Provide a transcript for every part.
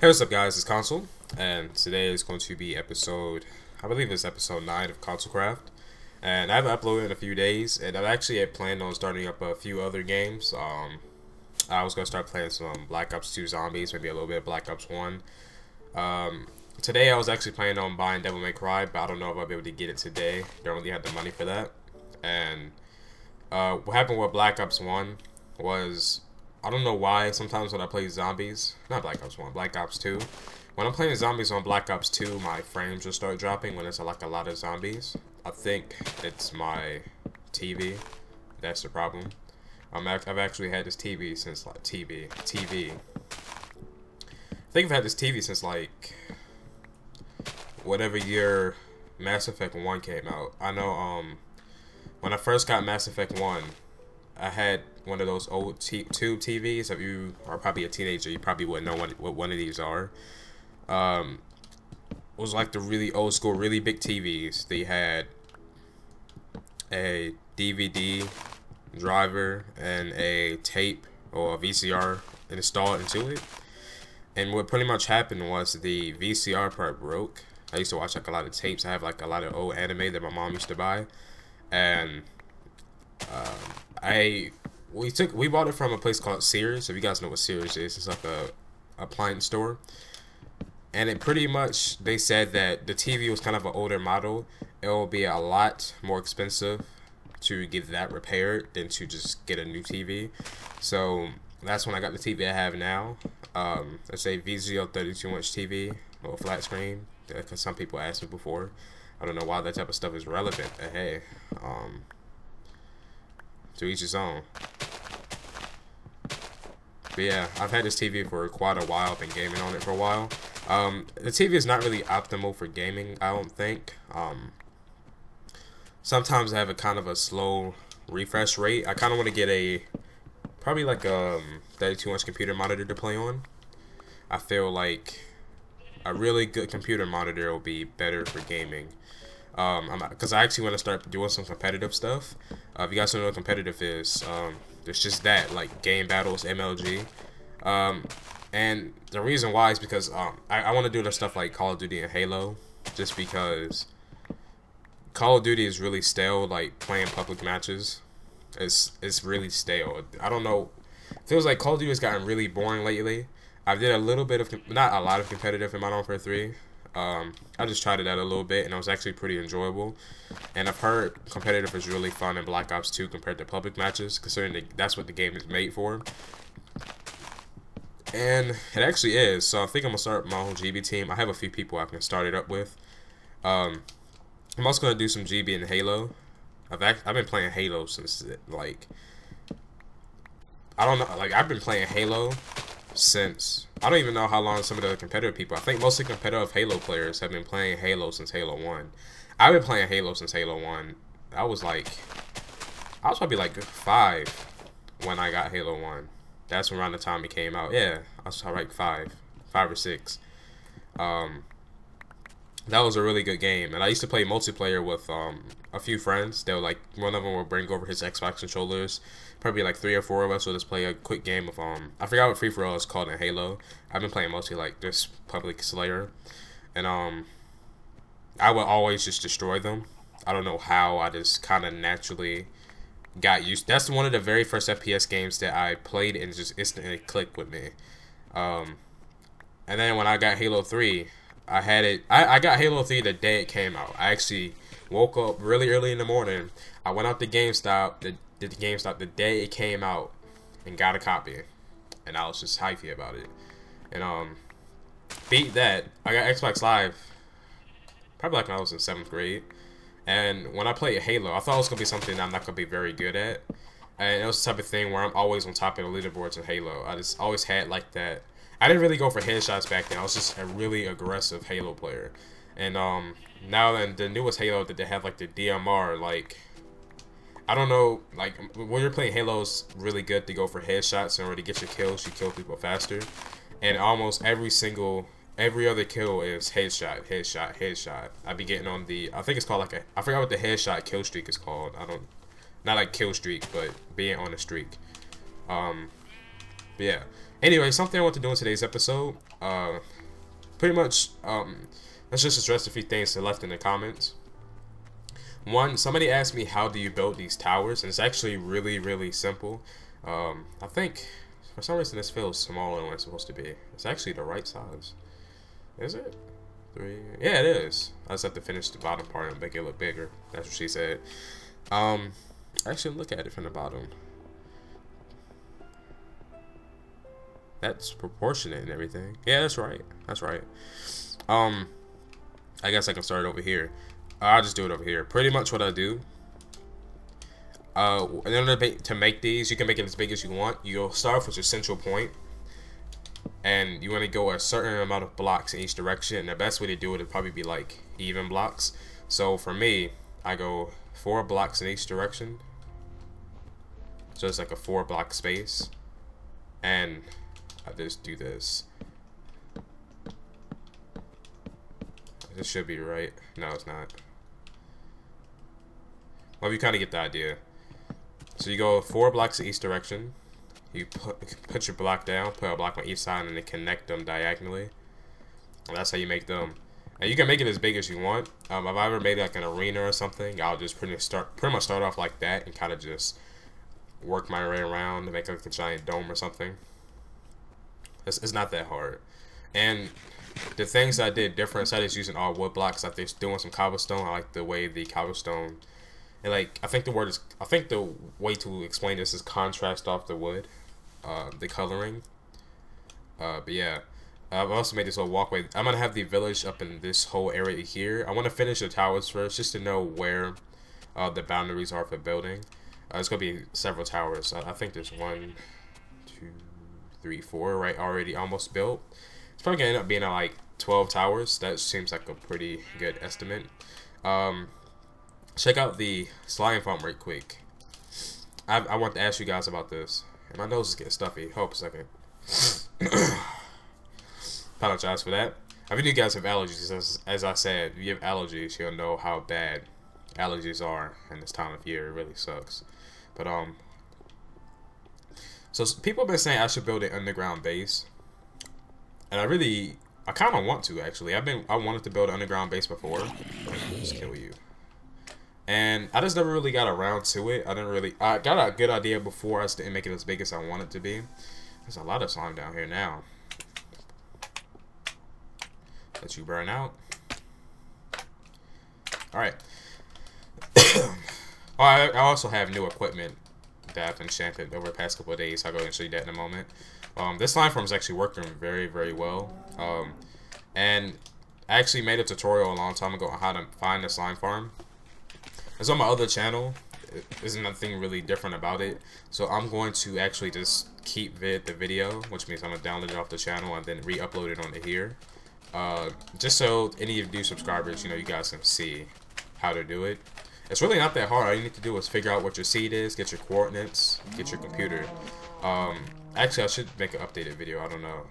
Hey, what's up, guys? It's Console, and today is going to be I believe it's episode 9 of KonsolCraft. And I haven't uploaded in a few days, and I've actually had planned on starting up a few other games. I was going to start playing some Black Ops 2 Zombies, maybe a little bit of Black Ops 1. Today I was actually planning on buying Devil May Cry, but I don't know if I'll be able to get it today. Don't really have the money for that. And what happened with Black Ops 1 was, I don't know why, sometimes when I play zombies, not Black Ops 1, Black Ops 2, when I'm playing zombies on Black Ops 2, my frames will start dropping when there's like a lot of zombies. I think it's my TV. That's the problem. I've actually had this TV since like TV. I think I've had this TV since like whatever year Mass Effect 1 came out. I know when I first got Mass Effect 1, I had one of those old tube TVs. If you are probably a teenager, you probably wouldn't know what one of these are. It was like the really old school, really big TVs. They had a DVD driver and a tape or a VCR installed into it. And what pretty much happened was the VCR part broke. I used to watch like a lot of tapes. I have like a lot of old anime that my mom used to buy, and we bought it from a place called Sears. If you guys know what Sears is, it's like a appliance store. And it pretty much, they said that the TV was kind of an older model. It will be a lot more expensive to get that repaired than to just get a new TV. So that's when I got the TV I have now. It's a VZO 32-inch TV or flat screen. Because some people asked me before. I don't know why that type of stuff is relevant. But hey, to each his own. But yeah, I've had this TV for quite a while. I've been gaming on it for a while. The TV is not really optimal for gaming, I don't think. Sometimes I have a kind of a slow refresh rate. I kind of want to get probably like a 32-inch computer monitor to play on. I feel like a really good computer monitor will be better for gaming. Because I actually want to start doing some competitive stuff. If you guys don't know what competitive is, it's just that, like game battles, MLG. And the reason why is because I want to do the stuff like Call of Duty and Halo, just because Call of Duty is really stale. Like playing public matches, it's really stale. I don't know. It feels like Call of Duty has gotten really boring lately. I did a little bit of, not a lot of competitive in Modern Warfare 3. I just tried it out a little bit, and it was actually pretty enjoyable. And I've heard competitive is really fun in Black Ops 2 compared to public matches, considering that's what the game is made for. And it actually is. So I think I'm gonna start my own GB team. I have a few people I can start it up with. I'm also gonna do some GB in Halo. I've been playing Halo since like, I don't know, like I've been playing Halo since, I don't even know how long some of the competitive people, I think most of the competitive Halo players have been playing Halo since Halo 1. I've been playing Halo since Halo 1. I was probably like 5 when I got Halo 1. That's around the time it came out. Yeah, I was like 5 or 6. That was a really good game, and I used to play multiplayer with a few friends. They were like, one of them would bring over his Xbox controllers. Probably like 3 or 4 of us would just play a quick game of I forgot what free for all is called in Halo. I've been playing mostly like this Public Slayer, and I would always just destroy them. I don't know how. I just kind of naturally got used. That's one of the very first FPS games that I played and just instantly clicked with me. And then when I got Halo 3, I had it. I got Halo 3 the day it came out. I actually woke up really early in the morning. I went out to GameStop, did the GameStop the day it came out, and got a copy. And I was just hypey about it. And beat that. I got Xbox Live probably like when I was in 7th grade. And when I played Halo, I thought it was gonna be something I'm not gonna be very good at. And it was the type of thing where I'm always on top of the leaderboards in Halo. I just always had like that. I didn't really go for headshots back then. I was just a really aggressive Halo player. And now then the newest Halo that they have like the DMR, like, I don't know, like when you're playing Halo, it's really good to go for headshots in order to get your kills. You kill people faster. And almost every other kill is headshot. I be getting on the, I think it's called like I forgot what the headshot kill streak is called. Not like kill streak, but being on a streak. But yeah, Anyway, something I want to do in today's episode, pretty much, let's just address a few things that left in the comments. One, somebody asked me how do you build these towers, and it's actually really simple. I think for some reason this feels smaller than it's supposed to be. It's actually the right size. Is it? 3? Yeah, it is. I just have to finish the bottom part and make it look bigger. That's what she said. Actually look at it from the bottom. That's proportionate and everything. Yeah, that's right. That's right. I guess I can start over here. I'll just do it over here. Pretty much what I do. In order to make these, you can make it as big as you want. You'll start with your central point, and you want to go a certain amount of blocks in each direction. And the best way to do it would probably be like even blocks. So for me, I go 4 blocks in each direction. So it's like a 4-block space, and I just do this. This should be right. No, it's not. Well, you kind of get the idea. So you go 4 blocks in each direction. You put your block down, put a block on each side, and then connect them diagonally. And that's how you make them. And you can make it as big as you want. If I ever made like an arena or something, I'll just pretty much start off like that and kind of just work my way around to make like a giant dome or something. It's not that hard. And the things I did different, instead of using all wood blocks, like this doing some cobblestone. I like the way the cobblestone, and like I think the way to explain this is contrast off the wood, the coloring. But yeah, I've also made this little walkway. I'm gonna have the village up in this whole area here. I want to finish the towers first, just to know where the boundaries are for building. It's gonna be several towers. I think there's 1, 2, 3, 4 right already almost built. It's probably gonna end up being like 12 towers. That seems like a pretty good estimate. Check out the slime farm right quick. I want to ask you guys about this. And my nose is getting stuffy. Hold up a second. Apologize for that. I mean, you guys have allergies. As I said, if you have allergies, you'll know how bad allergies are in this time of year. It really sucks. But so people have been saying I should build an underground base, and I kind of want to actually. I wanted to build an underground base before. Just kill you. And I just never really got around to it. I got a good idea before. I just didn't make it as big as I want it to be. There's a lot of slime down here now. Let you burn out. Alright. I also have new equipment that I've enchanted over the past couple of days. I'll go ahead and show you that in a moment. This slime farm is actually working very well. And I actually made a tutorial a long time ago on how to find a slime farm. It's on my other channel. There's nothing really different about it. So I'm going to actually just keep the video, which means I'm going to download it off the channel and then re-upload it onto here. Just so any of you subscribers, you guys can see how to do it. It's really not that hard. All you need to do is figure out what your seed is, get your coordinates, get your computer. Actually, I should make an updated video. I don't know.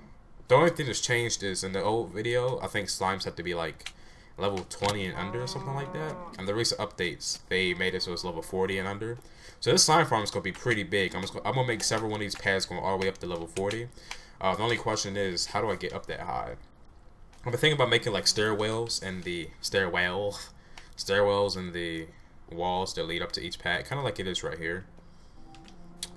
The only thing that's changed is in the old video, I think slimes have to be like level 20 and under or something like that. And the recent updates, they made it so it's level 40 and under. So this slime farm is going to be pretty big. I'm going to make several one of these paths going all the way up to level 40. The only question is, how do I get up that high? I've been thinking about making like stairwells and the stairwells and the walls that lead up to each pad, kind of like it is right here.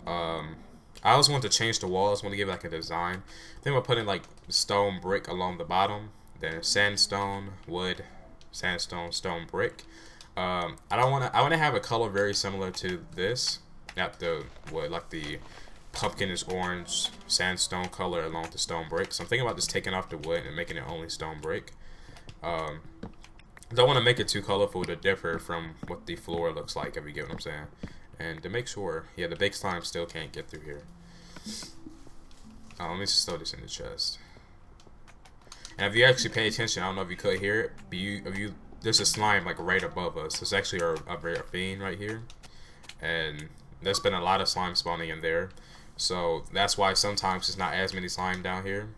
I also want to change the walls. I want to give it like a design. Then we'll put in like stone brick along the bottom, then sandstone, wood, sandstone, stone brick. I want to have a color very similar to this, not the wood, like the pumpkin is orange, sandstone color along with the stone brick. So I'm thinking about just taking off the wood and making it only stone brick. Don't want to make it too colorful to differ from what the floor looks like, if you get what I'm saying. And to make sure, yeah, the big slime still can't get through here. Let me just throw this in the chest. And if you actually pay attention, I don't know if you could hear it, but there's a slime like right above us. It's actually our ravine right here, and there's been a lot of slime spawning in there. So that's why sometimes there's not as many slime down here.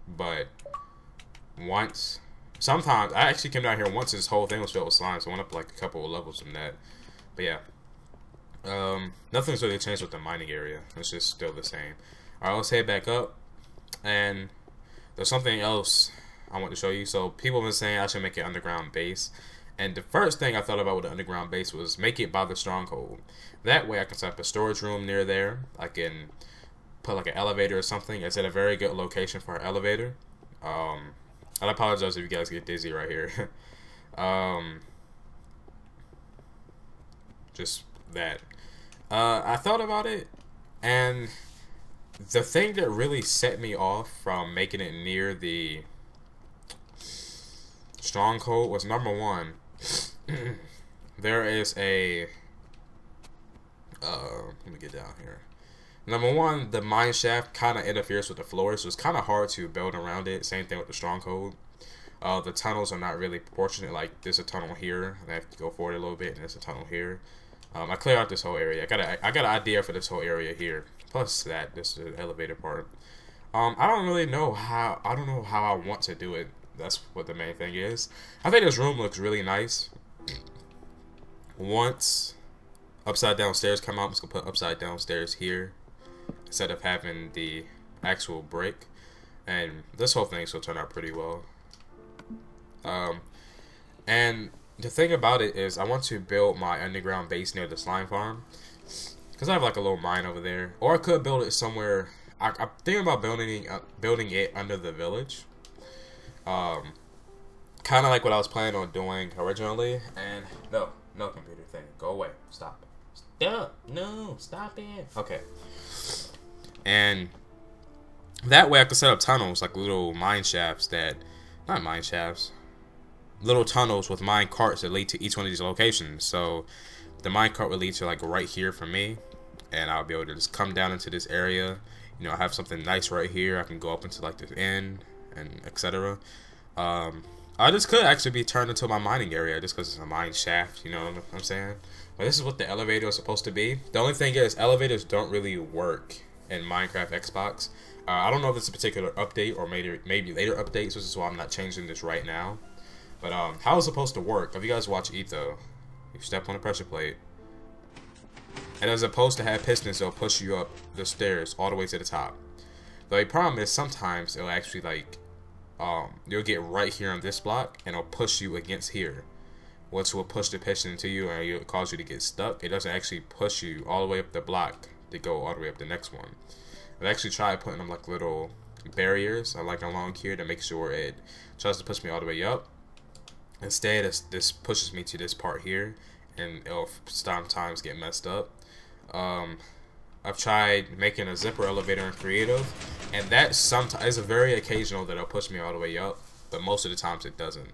But sometimes I actually came down here once. This whole thing was filled with slime, so I went up like a couple of levels from that. But yeah. Nothing's really changed with the mining area. It's just still the same. Alright, let's head back up. And there's something else I want to show you. So people have been saying I should make an underground base. And the first thing I thought about with the underground base was make it by the stronghold. That way I can set up a storage room near there. I can put like an elevator or something. It's at a very good location for an elevator. I apologize if you guys get dizzy right here. Just that. I thought about it, and the thing that really set me off from making it near the stronghold was, number one, there is a let me get down here. Number one, the mine shaft kind of interferes with the floor, so it's kind of hard to build around it. Same thing with the stronghold. The tunnels are not really proportionate. Like, there's a tunnel here, and I have to go forward a little bit, and there's a tunnel here. I cleared out this whole area. I got an idea for this whole area here. Plus that, this is the elevator part. I don't really know how. I don't know how I want to do it. That's what the main thing is. I think this room looks really nice. Once upside down stairs come out, I'm just gonna put upside down stairs here instead of having the actual brick. And this whole thing's gonna turn out pretty well. And the thing about it is, I want to build my underground base near the slime farm, because I have like a little mine over there. Or I could build it somewhere. I'm thinking about building it under the village. Kind of like what I was planning on doing originally. And no computer thing, go away, stop, no, stop it. Okay. And that way I could set up tunnels, like little mine shafts that, not mine shafts, little tunnels with mine carts that lead to each one of these locations. So the mine cart will lead to like right here for me, and I'll be able to just come down into this area. You know, I have something nice right here. I can go up into like this end and etc. This could actually be turned into my mining area just because it's a mine shaft. You know what I'm saying? But this is what the elevator is supposed to be. The only thing is, elevators don't really work in Minecraft Xbox. I don't know if it's a particular update or maybe later updates. This is why I'm not changing this right now. But how it's supposed to work, if you guys watch Etho, you step on a pressure plate, and as opposed to have pistons, they'll push you up the stairs all the way to the top. The problem is, sometimes it'll actually like, you'll get right here on this block, and it'll push you against here, which will push the piston into you, and it'll cause you to get stuck. It doesn't actually push you all the way up the block to go all the way up the next one. I've actually tried putting them like little barriers, like along here, to make sure it tries to push me all the way up. Instead, this pushes me to this part here, and it'll sometimes get messed up. I've tried making a zipper elevator in creative, and that sometimes is a very occasional that it'll push me all the way up, but most of the times it doesn't.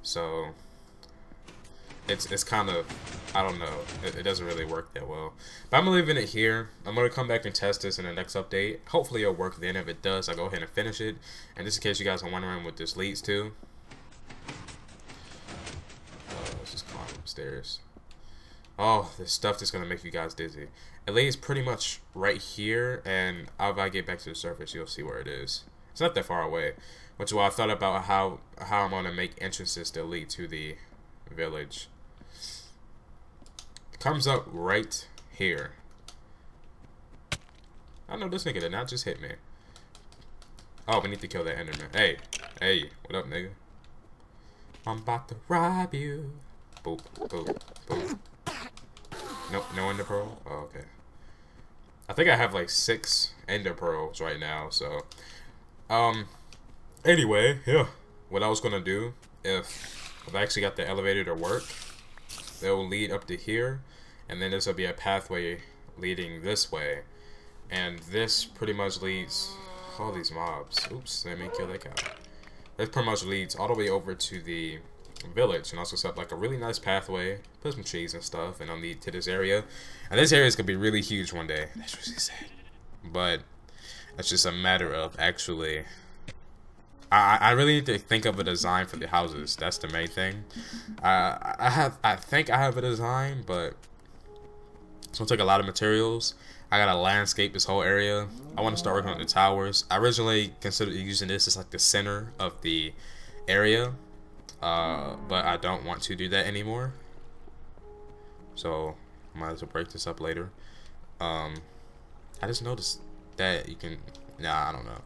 So it's kind of, I don't know, it doesn't really work that well. But I'm leaving it here. I'm gonna come back and test this in the next update. Hopefully it'll work then. If it does, I'll go ahead and finish it. And just in case you guys are wondering what this leads to, let's just climb upstairs. Oh, this stuff that's gonna make you guys dizzy. It lays pretty much right here, and if I get back to the surface, you'll see where it is. It's not that far away, which is why I thought about how I'm gonna make entrances that lead to the village. It comes up right here. I know this nigga did not just hit me. Oh, we need to kill that Enderman. Hey, what up, nigga? I'm about to rob you. Boop, boop, boop. Nope, no ender pearl? Oh, okay. I think I have like 6 ender pearls right now, so. Anyway, yeah. What I was gonna do, if I actually got the elevator to work, it will lead up to here, and then this will be a pathway leading this way. And this pretty much leads all these mobs. Oops, let me kill that cow. This pretty much leads all the way over to the village, and also set up like a really nice pathway, put some trees and stuff, and I'll lead to this area. And this area is gonna be really huge one day. That's what she said. But it's just a matter of actually, I really need to think of a design for the houses. That's the main thing. I think I have a design, but it's gonna take a lot of materials. I gotta landscape this whole area. I want to start working on the towers. I originally considered using this as like the center of the area. But I don't want to do that anymore, so I might as well break this up later. I just noticed that, you can. Nah, I don't know.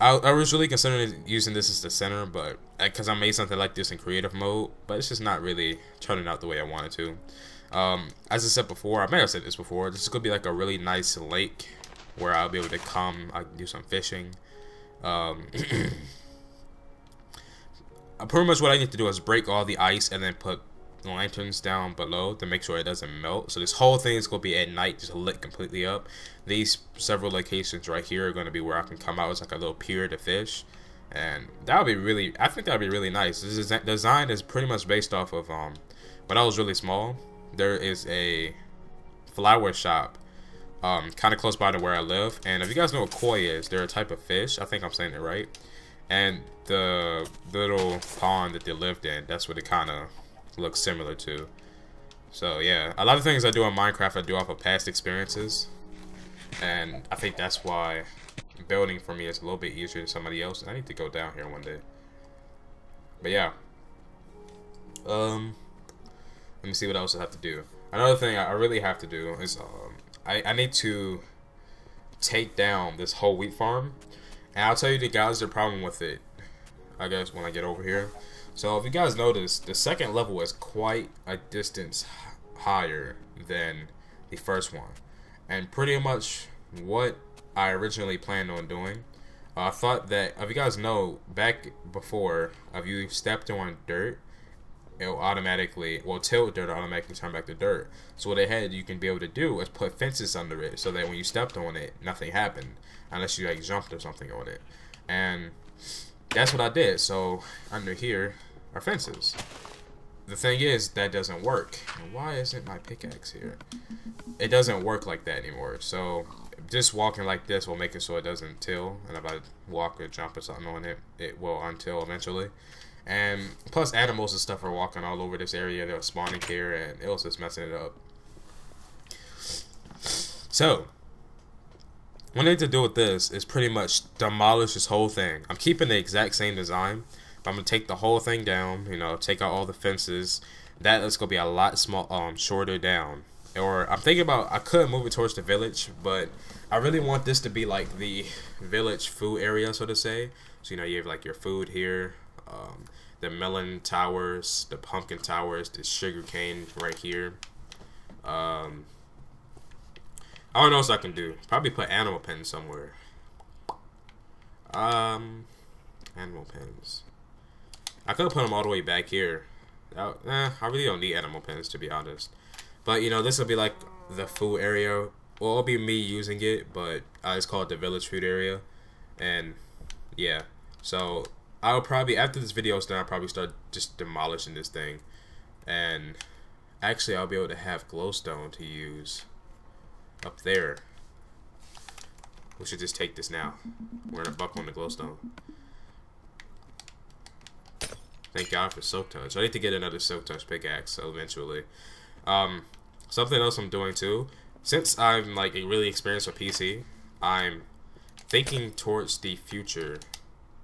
I was really considering using this as the center, but because I made something like this in creative mode, but it's just not really turning out the way I wanted to. As I said before, I may have said this before, this is gonna be like a really nice lake where I'll be able to come. I can do some fishing. Pretty much what I need to do is break all the ice and then put lanterns down below to make sure it doesn't melt. So this whole thing is going to be at night, just lit completely up. These several locations right here are going to be where I can come out. It's like a little pier to fish, and that would be really, I think that would be really nice. This design is pretty much based off of when I was really small. There is a flower shop kind of close by to where I live, and if you guys know what koi is, they're a type of fish. I think I'm saying it right. And the little pond that they lived in, that's what it kind of looks similar to. So yeah, a lot of things I do on Minecraft I do off of past experiences, and I think that's why building for me is a little bit easier than somebody else. I need to go down here one day. But yeah, let me see what else I have to do. Another thing I really have to do is I need to take down this whole wheat farm. And I'll tell you the guys the problem with it, I guess, when I get over here. So if you guys notice, the second level is quite a distance higher than the first one. And pretty much what I originally planned on doing, I thought that, if you guys know, back before, if you stepped on dirt, it'll automatically, well, tilt dirt, automatically turn back to dirt. So what you can be able to do is put fences under it, so that when you stepped on it, nothing happened, unless you like jumped or something on it. And that's what I did. So under here are fences. The thing is, that doesn't work. And why isn't my pickaxe here? It doesn't work like that anymore. So just walking like this will make it so it doesn't till, and if I walk or jump or something on it, it will until eventually. And plus animals and stuff are walking all over this area. They're spawning here, and it was just messing it up. So what I need to do with this is pretty much demolish this whole thing. I'm keeping the exact same design, but I'm gonna take the whole thing down. You know, take out all the fences. That is gonna be a lot shorter down. Or I'm thinking about, I could move it towards the village, but I really want this to be like the village food area, so to say. So you know, you have like your food here. The melon towers, the pumpkin towers, the sugar cane right here. I don't know what else I can do. Probably put animal pens somewhere. Animal pens. I could put them all the way back here. I really don't need animal pens, to be honest. But you know, this will be like the food area. Well, it'll be me using it, but it's called the village food area. And yeah, so I'll probably, after this video is done, I'll probably start just demolishing this thing. And actually, I'll be able to have glowstone to use up there. We should just take this now. We're gonna buck on the glowstone. Thank God for silk touch. I need to get another silk touch pickaxe eventually. Something else I'm doing too, since I'm like really experienced with PC, I'm thinking towards the future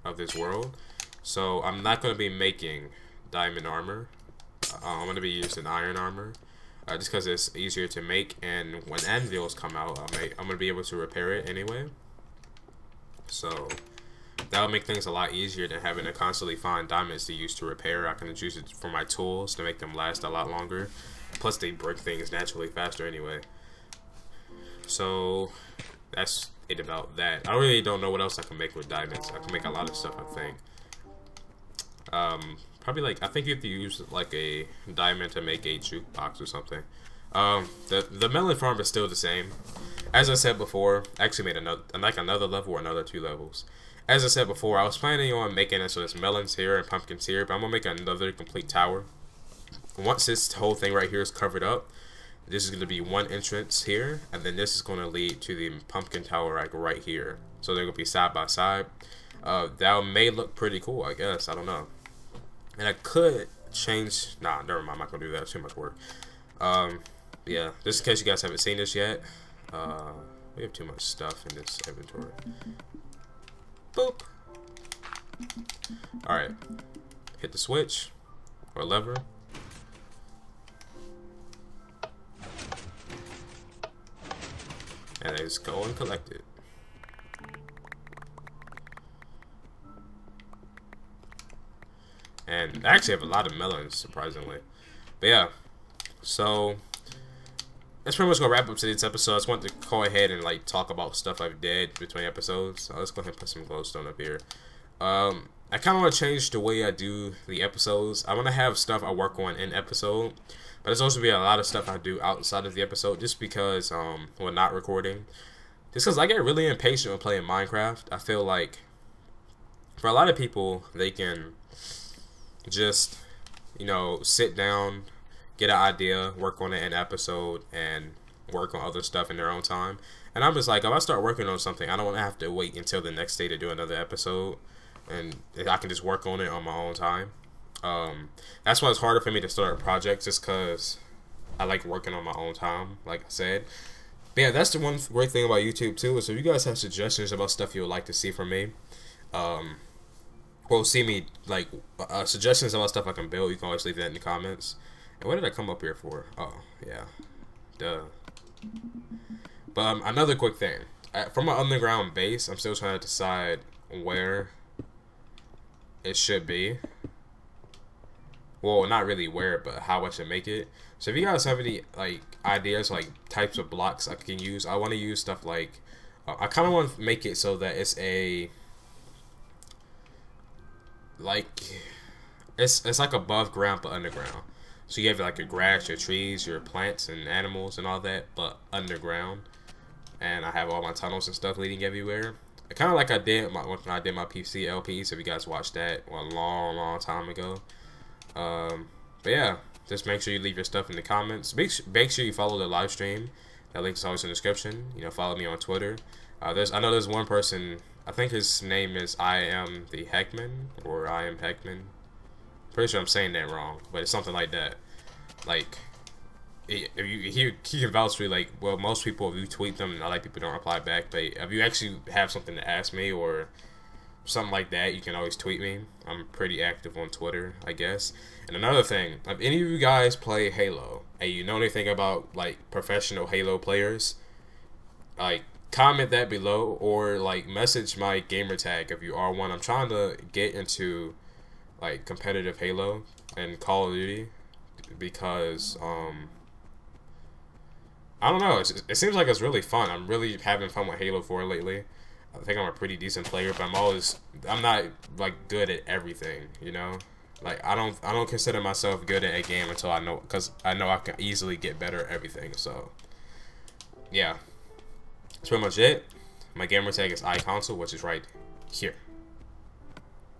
of this world. So I'm not going to be making diamond armor. I'm going to be using iron armor, just because it's easier to make, and when anvils come out, I'm going to be able to repair it anyway. So that'll make things a lot easier than having to constantly find diamonds to use to repair. I can just use it for my tools to make them last a lot longer. Plus they break things naturally faster anyway. So that's it about that. I really don't know what else I can make with diamonds. I can make a lot of stuff, I think. Probably like, I think you have to use like a diamond to make a jukebox or something. The melon farm is still the same. As I said before, I actually made another level or another 2 levels. As I said before, I was planning on making it so there's melons here and pumpkins here, but I'm gonna make another complete tower. Once this whole thing right here is covered up, this is gonna be one entrance here, and then this is gonna lead to the pumpkin tower like right here. So they're gonna be side by side. That may look pretty cool, I guess. I don't know. And I could change. Nah, never mind. I'm not gonna do that. It's too much work. Yeah. Just in case you guys haven't seen this yet, we have too much stuff in this inventory. Boop. All right. Hit the switch or lever. And I just go and collect it. and I actually have a lot of melons, surprisingly. But yeah, so that's pretty much gonna wrap up today's episode. I just wanted to go ahead and like talk about stuff I've did between episodes. So let's go ahead and put some glowstone up here. I kind of want to change the way I do the episodes. I want to have stuff I work on in episode, but there's also be a lot of stuff I do outside of the episode, just because when not recording, just because I get really impatient when playing Minecraft. I feel like for a lot of people, they can just, you know, sit down, get an idea, work on it in episode, and work on other stuff in their own time. And I'm just like, if I start working on something, I don't want to have to wait until the next day to do another episode, and I can just work on it on my own time. That's why it's harder for me to start projects, just because I like working on my own time, like I said. But yeah, that's the one great thing about YouTube too, is if you guys have suggestions about stuff you would like to see from me, well, see me, like, suggestions about stuff I can build, you can always leave that in the comments. And what did I come up here for? Oh, yeah. Duh. But another quick thing. For my underground base, I'm still trying to decide where it should be. Well, not really where, but how I should make it. So if you guys have any like ideas, like types of blocks I can use, I want to use stuff like I kind of want to make it so that it's a it's like above ground but underground. So you have like your grass, your trees, your plants and animals and all that, but underground. And I have all my tunnels and stuff leading everywhere. Kind of like I did when I did my PC LP. So if you guys watched that a long time ago. But yeah, just make sure you leave your stuff in the comments. Make sure you follow the live stream. That link is always in the description. You know, follow me on Twitter. I know there's one person. I think his name is I am the Heckman, or I am Heckman. Pretty sure I'm saying that wrong, but it's something like that. Like, if he can vouch for, like, well, most people, if you tweet them, a lot of people don't reply back. But if you actually have something to ask me or something like that, you can always tweet me. I'm pretty active on Twitter, I guess. And another thing, if any of you guys play Halo and you know anything about like professional Halo players, like, comment that below, or like message my gamer tag if you are one. I'm trying to get into like competitive Halo and Call of Duty, because I don't know, it seems like it's really fun. I'm really having fun with Halo 4 lately. I think I'm a pretty decent player, but I'm not like good at everything, you know? Like, I don't consider myself good at a game until I know, because I know I can easily get better at everything. So yeah, that's pretty much it. My gamer tag is iConsole, which is right here.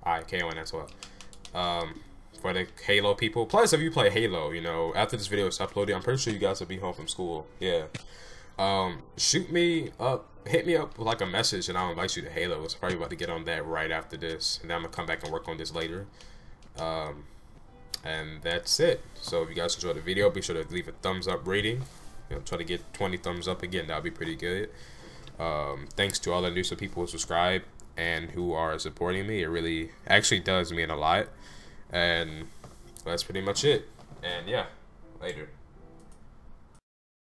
KON as well. For the Halo people. Plus, if you play Halo, you know, after this video is uploaded, I'm pretty sure you guys will be home from school. Yeah. Shoot me up, hit me up with like a message, and I'll invite you to Halo. It's probably about to get on that right after this, and then I'm gonna come back and work on this later. And that's it. So if you guys enjoyed the video, be sure to leave a thumbs up rating. You know, try to get 20 thumbs up again. That'll be pretty good. Thanks to all the new people who subscribe and who are supporting me. It really actually does mean a lot. And that's pretty much it. And yeah, later.